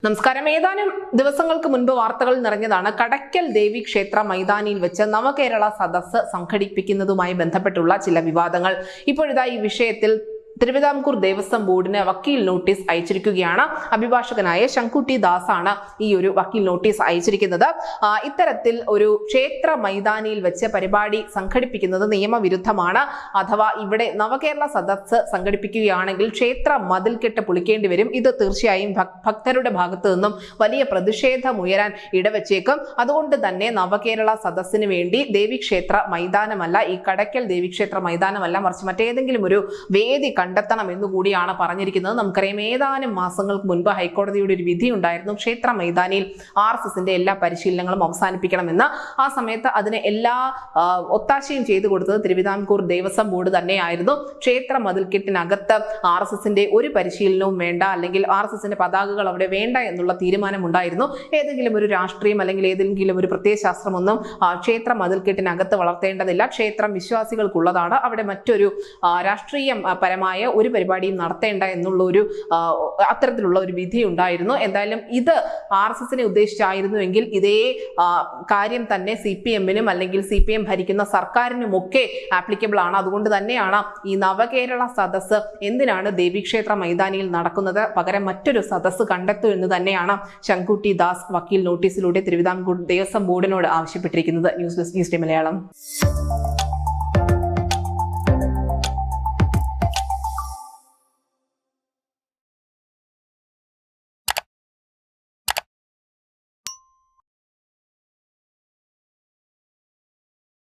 നമസ്കാരം. ഏതാനും ദിവസങ്ങൾക്ക് മുൻപ് വാർത്തകൾ നിറഞ്ഞതാണ് കടയ്ക്കൽ ദേവി ക്ഷേത്ര മൈതാനിയിൽ വെച്ച് നവകേരള സദസ്സ് സംഘടിപ്പിക്കുന്നതുമായി ബന്ധപ്പെട്ടുള്ള ചില വിവാദങ്ങൾ. ഇപ്പോഴിതാ ഈ വിഷയത്തിൽ തിരുവിതാംകൂർ ദേവസ്വം ബോർഡിന് വക്കീൽ നോട്ടീസ് അയച്ചിരിക്കുകയാണ്. അഭിഭാഷകനായ ശങ്കുട്ടി ദാസ് ആണ് ഈ ഒരു വക്കീൽ നോട്ടീസ് അയച്ചിരിക്കുന്നത്. ഇത്തരത്തിൽ ഒരു ക്ഷേത്ര മൈതാനിയിൽ വെച്ച് പരിപാടി സംഘടിപ്പിക്കുന്നത് നിയമവിരുദ്ധമാണ്. അഥവാ ഇവിടെ നവകേരള സദസ്സ് സംഘടിപ്പിക്കുകയാണെങ്കിൽ ക്ഷേത്ര മതിൽക്കെട്ട് പൊളിക്കേണ്ടി വരും. ഇത് തീർച്ചയായും ഭക്തരുടെ ഭാഗത്തു നിന്നും വലിയ പ്രതിഷേധമുയരാൻ ഇടവച്ചേക്കും. അതുകൊണ്ട് തന്നെ നവകേരള സദസ്സിന് വേണ്ടി ദേവീക്ഷേത്ര മൈതാനമല്ല, ഈ കടയ്ക്കൽ ദേവീക്ഷേത്ര മൈതാനമല്ല, മറിച്ച് മറ്റേതെങ്കിലും ഒരു വേദി കണ്ടെത്തണം എന്നുകൂടിയാണ് പറഞ്ഞിരിക്കുന്നത്. നമുക്കറിയാം, ഏതാനും മാസങ്ങൾക്ക് മുൻപ് ഹൈക്കോടതിയുടെ ഒരു വിധി ഉണ്ടായിരുന്നു. ക്ഷേത്ര മൈതാനിയിൽ RSSന്റെ എല്ലാ പരിശീലനങ്ങളും അവസാനിപ്പിക്കണമെന്ന്. ആ സമയത്ത് അതിന് എല്ലാ ഒത്താശയും ചെയ്തു കൊടുത്തത് തിരുവിതാംകൂർ ദേവസ്വം ബോർഡ് തന്നെയായിരുന്നു. ക്ഷേത്ര മതിൽക്കെട്ടിനകത്ത് RSSന്റെ ഒരു പരിശീലനവും വേണ്ട, അല്ലെങ്കിൽ RSSന്റെ പതാകകൾ അവിടെ വേണ്ട എന്നുള്ള തീരുമാനമുണ്ടായിരുന്നു. ഏതെങ്കിലും ഒരു രാഷ്ട്രീയം അല്ലെങ്കിൽ ഏതെങ്കിലും ഒരു പ്രത്യയശാസ്ത്രമൊന്നും ക്ഷേത്ര മതിൽക്കെട്ടിനകത്ത് വളർത്തേണ്ടതില്ല. ക്ഷേത്രം വിശ്വാസികൾക്കുള്ളതാണ്. അവിടെ മറ്റൊരു രാഷ്ട്രീയം പരമായ ഒരു പരിപാടിയും നടത്തേണ്ട എന്നുള്ള ഒരു അത്തരത്തിലുള്ള ഒരു വിധി ഉണ്ടായിരുന്നു. എന്തായാലും ഇത് RSSനെ ഉദ്ദേശിച്ചായിരുന്നുവെങ്കിൽ ഇതേ കാര്യം തന്നെ CPMനും അല്ലെങ്കിൽ CPM ഭരിക്കുന്ന സർക്കാരിനുമൊക്കെ ആപ്ലിക്കബിൾ ആണ്. അതുകൊണ്ട് തന്നെയാണ് ഈ നവകേരള സദസ്സ് എന്തിനാണ് ദേവീക്ഷേത്ര മൈതാനിയിൽ നടക്കുന്നത്, പകരം മറ്റൊരു സദസ്സ് കണ്ടെത്തൂ എന്ന് തന്നെയാണ് ശങ്കുട്ടി ദാസ് വക്കീൽ നോട്ടീസിലൂടെ തിരുവിതാംകൂർ ദേവസ്വം ബോർഡിനോട് ആവശ്യപ്പെട്ടിരിക്കുന്നത്. News desk Malayalam.